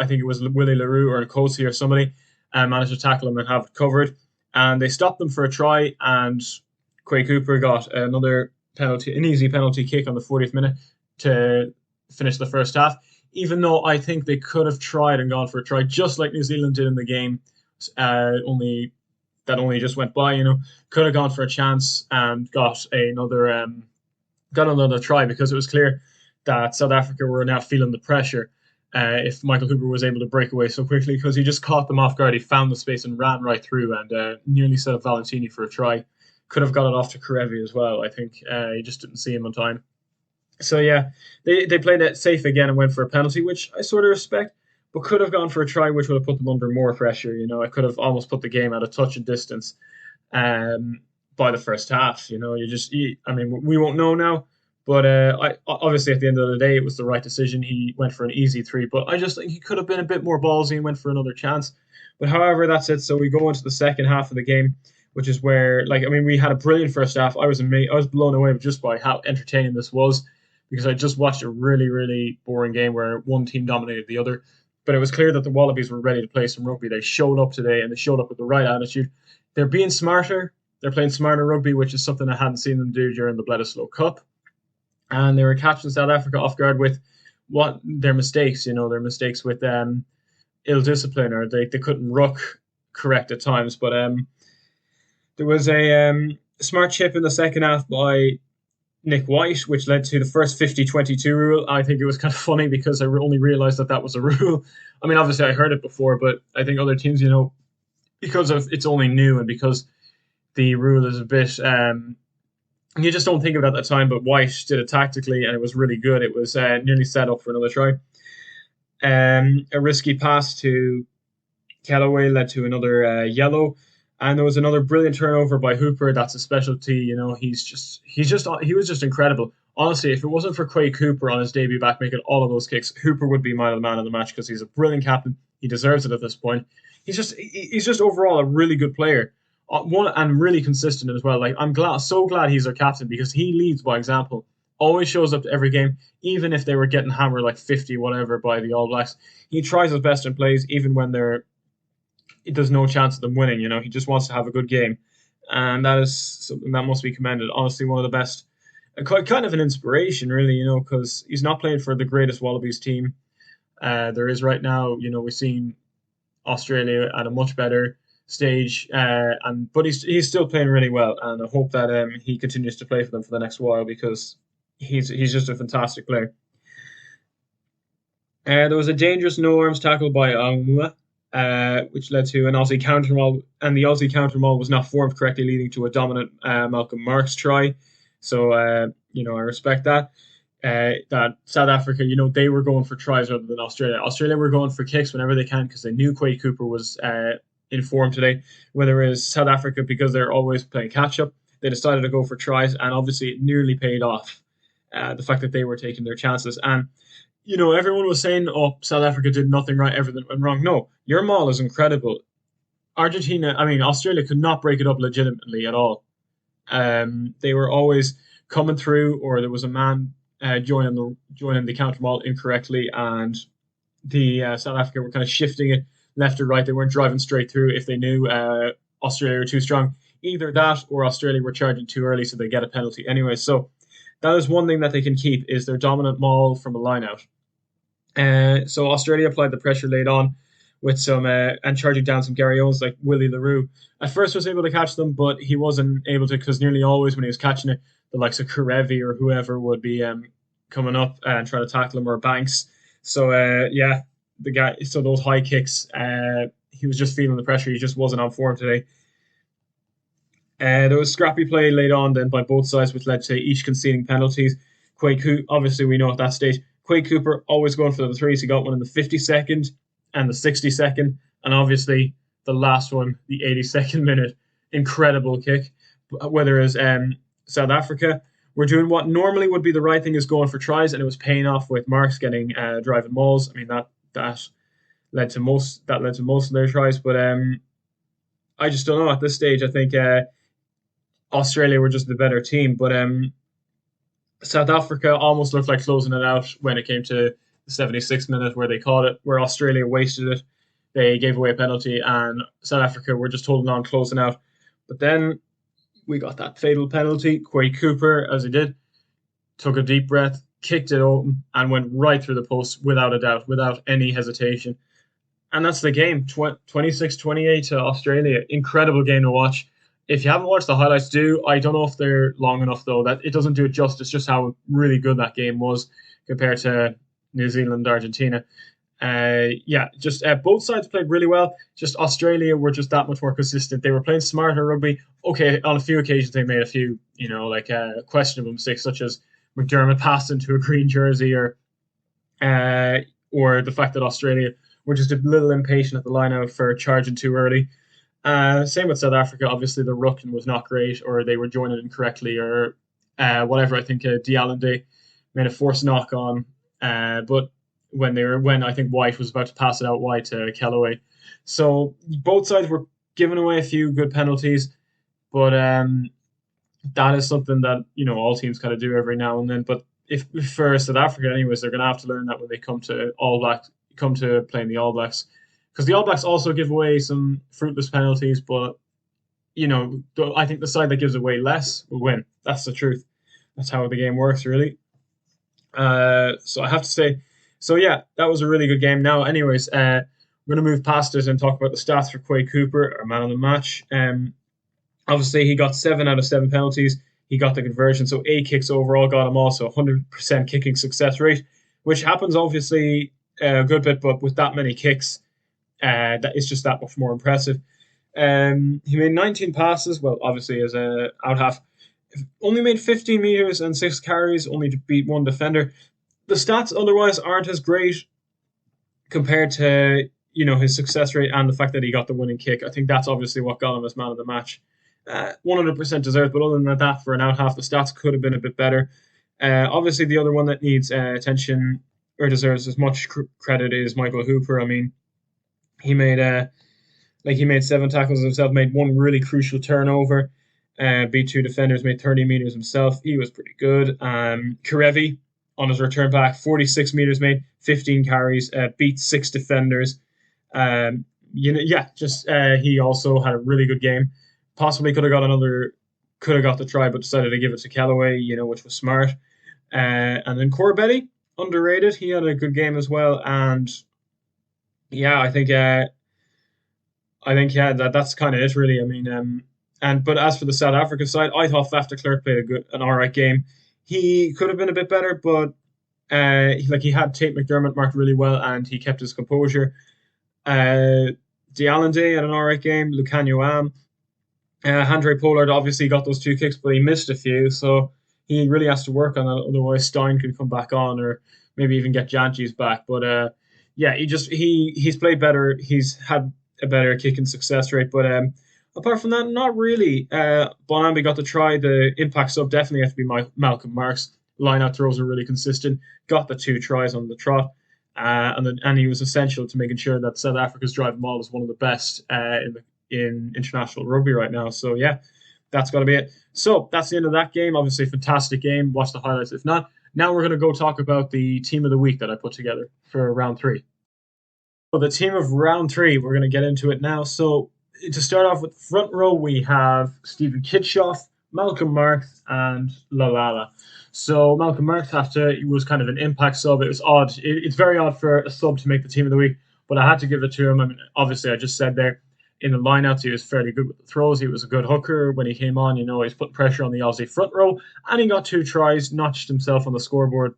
think it was Willie LaRue or Nkosi or somebody managed to tackle him and have it covered. And they stopped them for a try, and Quay Cooper got another penalty, an easy penalty kick on the 40th minute to finish the first half. Even though I think they could have tried and gone for a try, just like New Zealand did in the game, only just went by. Could have gone for a chance and got another try, because it was clear that South Africa were now feeling the pressure. If Michael Hooper was able to break away so quickly, because he just caught them off guard. He found the space and ran right through, and nearly set up Valentini for a try. Could have got it off to Karevi as well. I think he just didn't see him on time. So yeah, they played it safe again and went for a penalty, which I sort of respect, but could have gone for a try, which would have put them under more pressure. I could have almost put the game at a touch and distance by the first half. We won't know now. But obviously, at the end of the day, it was the right decision. He went for an easy three, but I just think he could have been a bit more ballsy and went for another chance. But however, that's it. So we go into the second half of the game, which is where, we had a brilliant first half. I was blown away just by how entertaining this was, because I just watched a really, really boring game where one team dominated the other. But it was clear that the Wallabies were ready to play some rugby. They showed up today, and they showed up with the right attitude. They're being smarter. They're playing smarter rugby, which is something I hadn't seen them do during the Bledisloe Cup. And they were catching South Africa off guard with their mistakes, their mistakes with ill discipline, or they couldn't ruck correct at times. But there was a smart chip in the second half by Nick White, which led to the first 50-22 rule. I think it was kind of funny because I only realised that was a rule. Obviously I heard it before, but I think other teams, because it's only new and because the rule is a bit... you just don't think of it at the time, but White did it tactically, and it was really good. It was nearly set up for another try. A risky pass to Kellaway led to another yellow, and there was another brilliant turnover by Hooper. That's a specialty. He was just incredible. Honestly, if it wasn't for Quay Cooper on his debut back making all of those kicks, Hooper would be man of the match, because he's a brilliant captain. He deserves it at this point. He's just overall a really good player. One, and really consistent as well. I'm so glad he's our captain, because he leads by example. Always shows up to every game, even if they were getting hammered 50 whatever by the All Blacks. He tries his best and plays even when there's no chance of them winning. He just wants to have a good game, and that is something that must be commended. Honestly, one of the best, kind of an inspiration, really. Because he's not playing for the greatest Wallabies team there is right now. We've seen Australia at a much better stage, but he's still playing really well, and I hope that he continues to play for them for the next while, because he's just a fantastic player. There was a dangerous no arms tackle by Aumua, which led to an Aussie counter maul, and the Aussie counter maul was not formed correctly, leading to a dominant Malcolm Marks try. So, I respect that. That South Africa, they were going for tries rather than Australia. Australia were going for kicks whenever they can because they knew Quade Cooper was in form today. Whereas South Africa, because they're always playing catch up, they decided to go for tries, and obviously it nearly paid off. The fact that they were taking their chances, and everyone was saying, "Oh, South Africa did nothing right, everything went wrong." No, your maul is incredible. Australia could not break it up legitimately at all. They were always coming through, or there was a man joining the counter maul incorrectly, and the South Africa were kind of shifting it left or right. They weren't driving straight through if they knew Australia were too strong. Either that or Australia were charging too early, so they get a penalty anyway. So that is one thing that they can keep is their dominant maul from a line out. So Australia applied the pressure late on with some and charging down some Gary Owens like Willie LaRue. At first was able to catch them, but he wasn't able to because nearly always when he was catching it, the likes of Karevi or whoever would be coming up and trying to tackle him, or Banks. So the guy. So those high kicks, he was just feeling the pressure. He just wasn't on form today. There was scrappy play late on then by both sides, which led to each conceding penalties. Quade Cooper, obviously we know at that stage, Quade Cooper always going for the threes. He got one in the 52nd and the 62nd, and obviously the last one, the 82nd minute, incredible kick. Whether it's South Africa were doing what normally would be the right thing, is going for tries, and it was paying off with Marks getting driving mauls. I mean that led to most of their tries, but I just don't know at this stage. I think Australia were just the better team, but South Africa almost looked like closing it out when it came to the 76th minute where they caught it, where Australia wasted it. They gave away a penalty, and South Africa were just holding on, closing out. But then we got that fatal penalty. Quade Cooper, as he did, took a deep breath, kicked it open, and went right through the post without a doubt, without any hesitation. And that's the game, 26-28 to Australia. Incredible game to watch. If you haven't watched the highlights, do. I don't know if they're long enough, though. That it doesn't do it justice, just how really good that game was compared to New Zealand, Argentina. Both sides played really well. Just Australia were just that much more consistent. They were playing smarter rugby. Okay, on a few occasions they made a few, questionable mistakes, such as McDermott passed into a green jersey, or the fact that Australia were just a little impatient at the line out for charging too early. Same with South Africa. Obviously, the rucking was not great, or they were joining incorrectly, or whatever. I think Dialande made a forced knock on, but when I think White was about to pass it out wide to Kellaway. So both sides were giving away a few good penalties, but that is something that all teams kind of do every now and then. But if for South Africa, anyways, they're going to have to learn that when they come to playing the All Blacks. Because the All Blacks also give away some fruitless penalties, but I think the side that gives away less will win. That's the truth. That's how the game works, really. So I have to say, that was a really good game. Now, anyways, we're going to move past it and talk about the stats for Quade Cooper, our man of the match. Obviously, he got 7 out of 7 penalties. He got the conversion, so 8 kicks overall got him also 100% kicking success rate, which happens obviously a good bit, but with that many kicks, that is just that much more impressive. He made 19 passes, well, obviously as a out half. Only made 15 meters and 6 carries, only to beat 1 defender. The stats otherwise aren't as great compared to his success rate and the fact that he got the winning kick. I think that's obviously what got him as man of the match. 100% deserved, but other than that, for an out half, the stats could have been a bit better. Obviously, the other one that needs attention or deserves as much credit is Michael Hooper. I mean, he made 7 tackles himself, made 1 really crucial turnover, beat 2 defenders, made 30 meters himself. He was pretty good. Karevi, on his return back, 46 meters made, 15 carries, beat 6 defenders. He also had a really good game. Possibly could have got the try, but decided to give it to Kellaway, which was smart. And then Corbetty, underrated. He had a good game as well. And I think that's kind of it, really. I mean, but as for the South Africa side, I thought Faf de Klerk played an all right game. He could have been a bit better, but he had Tate McDermott marked really well, and he kept his composure. Uh, Dialande had an alright game. Lucanio Am. Andre Pollard obviously got those two kicks, but he missed a few, so he really has to work on that. Otherwise, Stein could come back on, or maybe even get Janji's back. But yeah, he's played better. He's had a better kicking success rate, but apart from that, not really. Bonambi got the try. The impact sub definitely has to be Malcolm Marks. Line out throws are really consistent. Got the two tries on the trot. And he was essential to making sure that South Africa's drive maul is one of the best in international rugby right now. So yeah, that's got to be it. So that's the end of that game. Obviously, fantastic game. Watch the highlights if not. Now we're going to go talk about the team of the week that I put together for round three. So the team of round three, we're going to get into it now. So to start off with the front row, we have Stephen Kitshoff, Malcolm Marks, and Lalala. So Malcolm Marks he was kind of an impact sub. It was odd. It's very odd for a sub to make the team of the week, but I had to give it to him. I mean, obviously, I just said there in the lineouts, he was fairly good with the throws. He was a good hooker when he came on. He's putting pressure on the Aussie front row, and he got two tries, notched himself on the scoreboard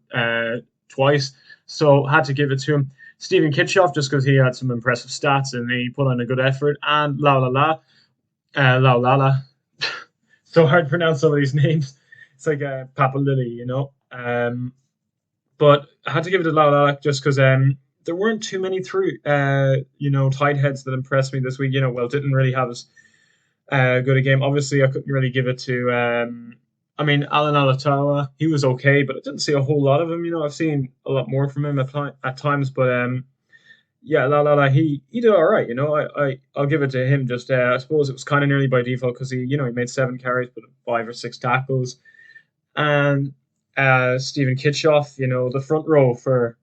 twice. So had to give it to him. Stephen Kitshoff, just because he had some impressive stats and he put on a good effort, and Laulala. So hard to pronounce some of these names. It's like Papa Lily. But I had to give it to Laulala just because there weren't too many tight heads that impressed me this week. Didn't really have as good a game. Obviously, I couldn't really give it to. Alan Alatawa, he was okay, but I didn't see a whole lot of him. I've seen a lot more from him at times, but yeah, he did all right. I'll give it to him. Just I suppose it was kind of nearly by default because he made 7 carries, but 5 or 6 tackles, and Stephen Kitshoff, the front row for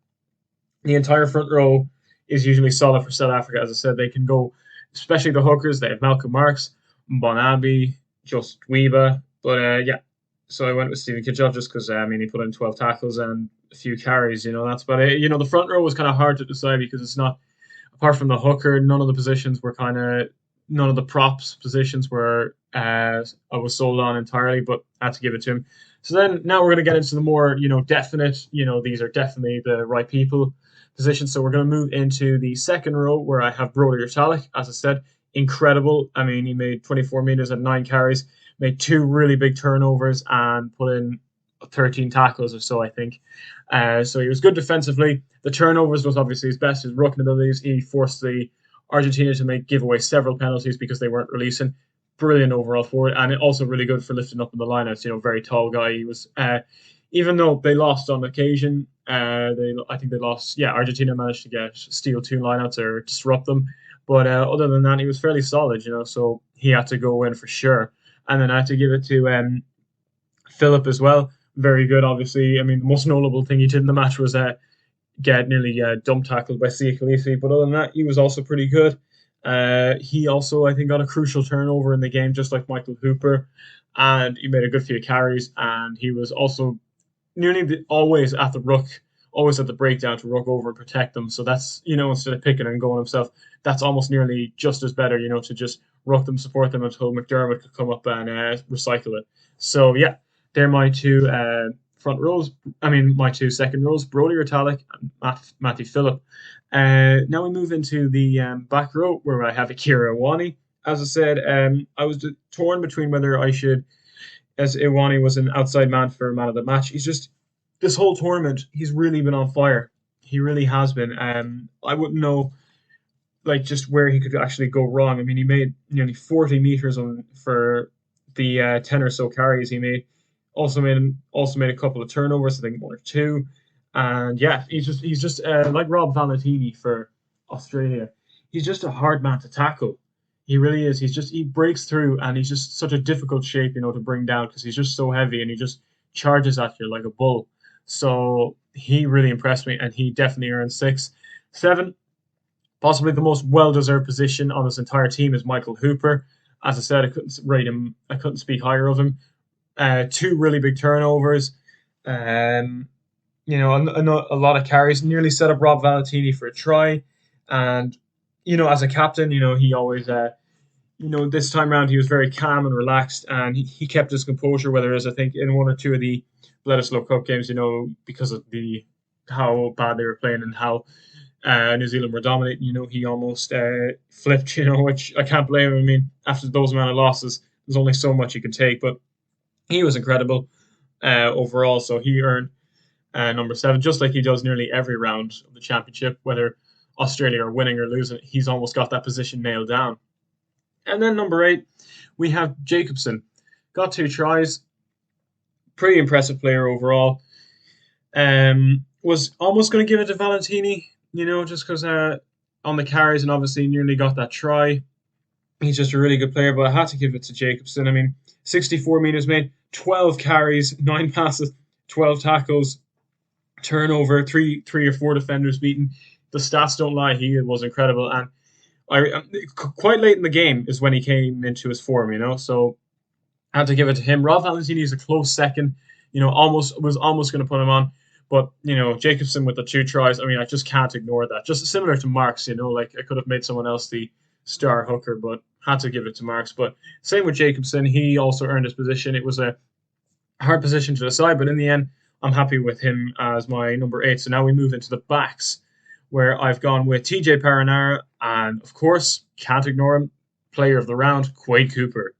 the entire front row is usually solid for South Africa. As I said, they can go, especially the hookers. They have Malcolm Marks, Bonambi, Just Weeba, but yeah. So I went with Stephen Kitshoff just because he put in 12 tackles and a few carries. That's about it. The front row was kind of hard to decide because it's not, apart from the hooker, none of the props positions were I was sold on entirely, but I had to give it to him. So then now we're going to get into the more definite. These are definitely the right people positions. So we're going to move into the second row where I have Brody Retallick. As I said, incredible. He made 24 meters and 9 carries. Made 2 really big turnovers and put in 13 tackles or so, I think. So he was good defensively. The turnovers was obviously his best, his rucking abilities. He forced the Argentina to give away several penalties because they weren't releasing. Brilliant overall forward, and also really good for lifting up in the lineouts. Very tall guy. He was, even though they lost on occasion, I think they lost. Yeah, Argentina managed to steal 2 lineouts or disrupt them. But other than that, he was fairly solid. So he had to go in for sure. And then I had to give it to Philip as well. Very good, obviously. The most notable thing he did in the match was get nearly dump tackled by Sia Khaleesi. But other than that, he was also pretty good. He also, I think, got a crucial turnover in the game, just like Michael Hooper. And he made a good few carries. And he was also nearly always at the ruck, always at the breakdown to ruck over and protect them. So that's, instead of picking and going himself, that's almost nearly just as better, to just ruck them, support them until McDermott could come up and recycle it. So yeah, they're my 2 front rows. My 2 second rows, Brody Retallick and Matthew Phillip. Now we move into the back row where I have Akira Iwani. As I said, I was torn between whether I should, as Iwani was an outside man for man of the match. This whole tournament, he's really been on fire. He really has been. I wouldn't know just where he could actually go wrong. He made nearly 40 meters for the 10 or so carries he made. Also made a couple of turnovers, I think 1 or 2. And yeah, he's just like Rob Valentini for Australia. He's just a hard man to tackle. He really is. He breaks through, and he's just such a difficult shape, to bring down because he's just so heavy and he just charges at you like a bull. So he really impressed me, and he definitely earned 6. 7, possibly the most well-deserved position on this entire team is Michael Hooper. As I said, I couldn't rate him. I couldn't speak higher of him. 2 really big turnovers. A lot of carries. Nearly set up Rob Valentini for a try. And, as a captain, he always, this time around he was very calm and relaxed, and he kept his composure, whether it is, I think, in 1 or 2 of the Bledisloe Cup games, because of how bad they were playing and how New Zealand were dominating. He almost flipped. Which I can't blame him. I mean, after those amount of losses, there's only so much you can take. But he was incredible overall. So he earned number 7, just like he does nearly every round of the championship, whether Australia are winning or losing. He's almost got that position nailed down. And then number 8, we have Jacobson. Got 2 tries. Pretty impressive player overall. Was almost going to give it to Valentini, just because on the carries, and obviously nearly got that try. He's just a really good player, but I had to give it to Jacobson. I mean, 64 meters made, 12 carries, 9 passes, 12 tackles, turnover, three or four defenders beaten. The stats don't lie. He was incredible, and quite late in the game is when he came into his form. So I had to give it to him. Rob Valentini is a close second. Almost going to put him on. But, Jacobson with the 2 tries, I mean, I just can't ignore that. Just similar to Marks, like I could have made someone else the star hooker, but had to give it to Marks. But same with Jacobson, he also earned his position. It was a hard position to decide, but in the end, I'm happy with him as my number 8. So now we move into the backs, where I've gone with TJ Perenara, and of course, can't ignore him, player of the round, Quade Cooper.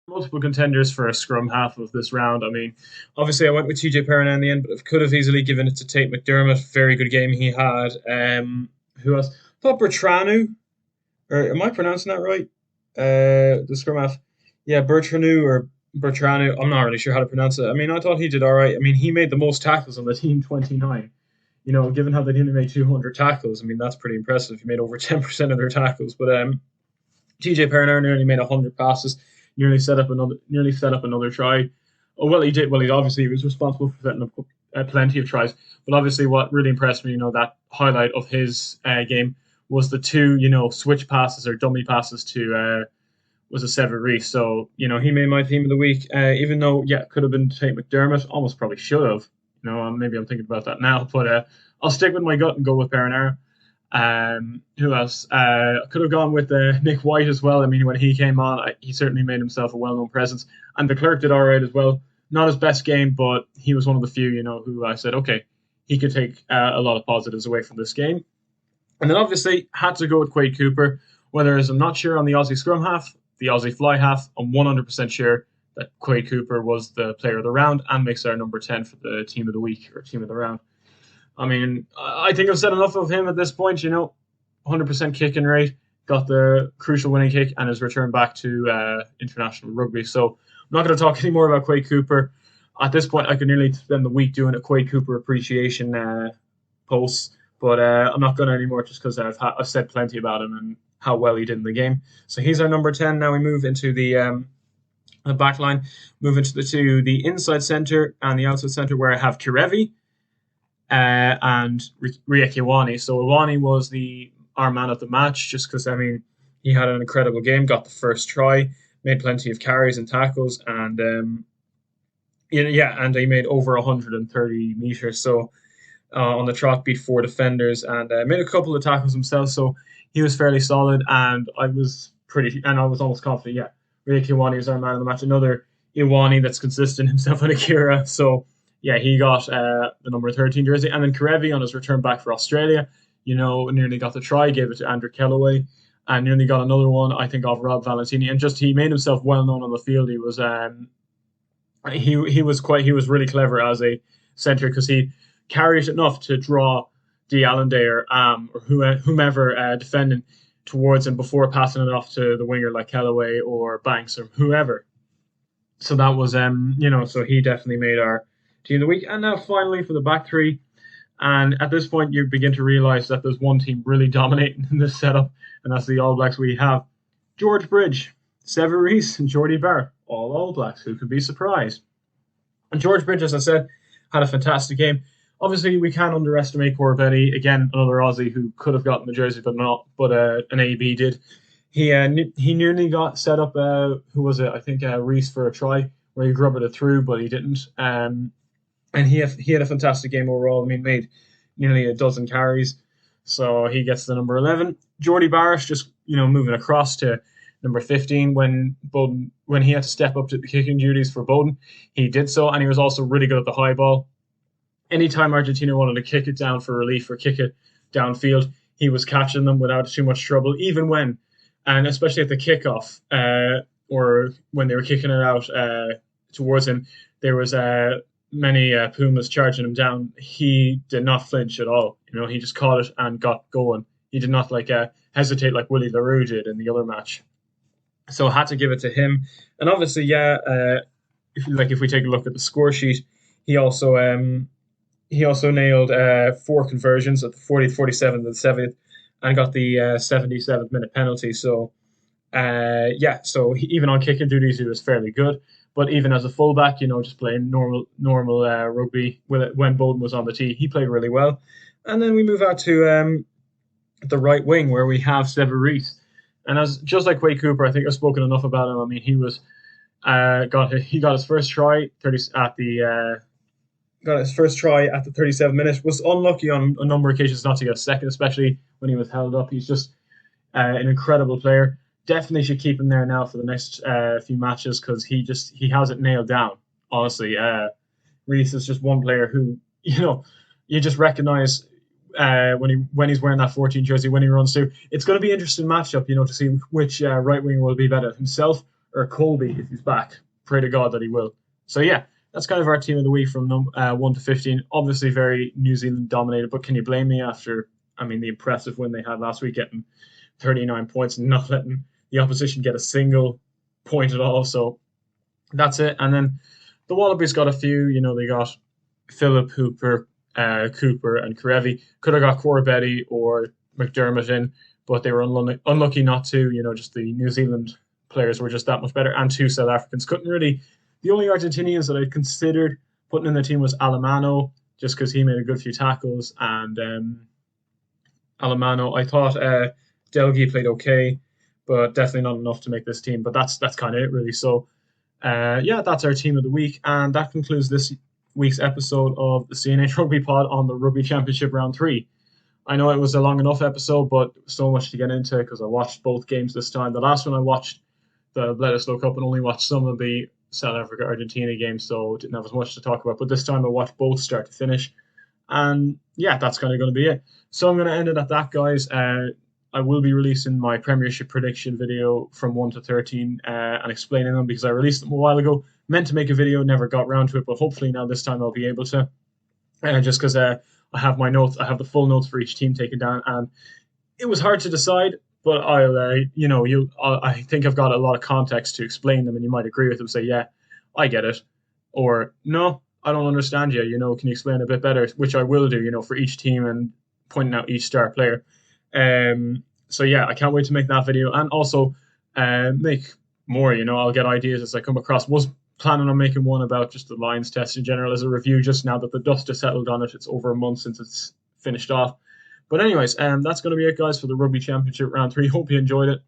Multiple contenders for a scrum half of this round. I mean, obviously I went with TJ Perenara in the end, but I could have easily given it to Tate McDermott. Very good game he had. Who else? I thought Bertranu, or am I pronouncing that right? The scrum half. Yeah, Bertranu or Bertranu. I'm not really sure how to pronounce it. I mean, I thought he did all right. I mean, he made the most tackles on the team, 29. Given how they only made 200 tackles, I mean, that's pretty impressive. He made over 10% of their tackles. But TJ Perenara nearly made 100 passes. Nearly set up another try. Oh well, he did. Well, he was responsible for setting up plenty of tries. But obviously, what really impressed me, that highlight of his game was the 2, switch passes or dummy passes to was a Sever Reece. So he made my team of the week. Even though could have been Tate McDermott, almost probably should have. Maybe I'm thinking about that now, but I'll stick with my gut and go with Perenara. Who else? I could have gone with Nick White as well. I mean, when he came on, he certainly made himself a well-known presence. And the Clerk did all right as well. Not his best game, but he was one of the few, who I said, okay, he could take a lot of positives away from this game. And then obviously had to go with Quade Cooper. Whether I'm not sure on the Aussie scrum half, the Aussie fly half, I'm 100% sure that Quade Cooper was the player of the round and makes our number 10 for the team of the week or team of the round. I mean, I think I've said enough of him at this point, 100% kicking rate, got the crucial winning kick and is returned back to international rugby. So I'm not going to talk any more about Quade Cooper. At this point, I could nearly spend the week doing a Quade Cooper appreciation post, but I'm not going to anymore just because I've said plenty about him and how well he did in the game. So he's our number 10. Now we move into the back line, move into the inside centre and the outside centre, where I have Kirevi and Riek Iwani. So Iwani was our man of the match, just because, I mean, he had an incredible game, got the first try, made plenty of carries and tackles, and and he made over 130 meters. So on the trot, beat 4 defenders and made a couple of tackles himself. So he was fairly solid, and I was almost confident. Riek Iwani is our man of the match. Another Iwani that's consistent, himself and Akira. So he got the number 13 jersey. And then Karevi on his return back for Australia, nearly got the try, gave it to Andrew Kellaway, and nearly got another one, I think, off Rob Valentini. And just he made himself well known on the field. He was he was really clever as a centre, because he carried enough to draw D. Allendale or whomever defending towards him before passing it off to the winger like Kellaway or Banks or whoever. So that was so he definitely made our team of the week. And now finally for the back three. And at this point, you begin to realise that there's one team really dominating in this setup, and that's the All Blacks. We have George Bridge, Sever Reece, and Jordy Barrett, all Blacks. Who could be surprised? And George Bridge, as I said, had a fantastic game. Obviously, we can't underestimate Corbetty. Again, another Aussie who could have gotten the jersey, but an AB did. He nearly got set up. Who was it? I think Reece for a try where he grubbed it through, but he didn't. And he had a fantastic game overall. I mean, made nearly a dozen carries, so he gets the number 11. Jordy Barrett just moving across to number 15 when he had to step up to the kicking duties for Bowden. He did so, and he was also really good at the high ball. anytime Argentina wanted to kick it down for relief or kick it downfield, he was catching them without too much trouble, even when, and especially at the kickoff, or when they were kicking it out towards him, there was many Pumas charging him down. He did not flinch at all. He just caught it and got going. He did not hesitate like Willie LaRue did in the other match. So I had to give it to him. And obviously, if we take a look at the score sheet, he also nailed 4 conversions at the 40th, 47th, and 70th, and got the 77th minute penalty. So so even on kicking duties, he was fairly good. But even as a fullback, just playing normal rugby when Bowden was on the tee, he played really well. And then we move out to the right wing, where we have Sevu Reece. And just like Quade Cooper, I think I've spoken enough about him. I mean, he was got his first try at the 37th minute. Was unlucky on a number of occasions not to get a second, especially when he was held up. He's just an incredible player. Definitely should keep him there now for the next few matches, because he has it nailed down. Honestly, Reece is just one player who you just recognize when he's wearing that 14 jersey, when he runs through. It's going to be an interesting matchup, to see which right winger will be better, himself or Colby if he's back. Pray to God that he will. So yeah, that's kind of our team of the week from 1 to 15. Obviously very New Zealand dominated, but can you blame me after, the impressive win they had last week, getting 39 points and not letting the opposition get a single point at all? So that's it. And then the Wallabies got a few. They got Philip, Cooper, and Karevi. Could have got Corbetty or McDermott in, but they were unlucky not to. Just the New Zealand players were just that much better, and 2 South Africans. The only Argentinians that I considered putting in the team was Alemano, just because he made a good few tackles, and Alemano, I thought Delgi played okay, but definitely not enough to make this team. But that's kind of it, really. So, that's our team of the week, and that concludes this week's episode of the CNH Rugby Pod on the Rugby Championship Round 3. I know it was a long enough episode, but so much to get into because I watched both games this time. The last one I watched, the Bledisloe Cup, and only watched some of the South Africa-Argentina games, so didn't have as much to talk about. But this time I watched both start to finish. And yeah, that's kind of going to be it. So I'm going to end it at that, guys. I will be releasing my Premiership prediction video from 1 to 13 and explaining them, because I released them a while ago. Meant to make a video, never got around to it, but hopefully now this time I'll be able to. Just because I have my notes, I have the full notes for each team taken down, and it was hard to decide. But I think I've got a lot of context to explain them, and you might agree with them. Say, yeah, I get it, or no, I don't understand you. Can you explain a bit better? Which I will do. For each team and pointing out each star player. So yeah, I can't wait to make that video, and also make more. I'll get ideas as I come across. Was planning on making one about just the Lions test in general as a review, just now that the dust has settled on it. It's over a month since it's finished off. But anyways, that's going to be it, guys, for the Rugby Championship Round 3. Hope you enjoyed it.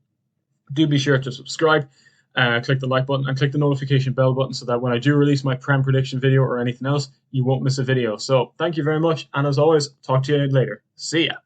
Do be sure to subscribe, click the like button, and click the notification bell button so that when I do release my Prem prediction video or anything else, you won't miss a video. So thank you very much, and as always, talk to you later. See ya.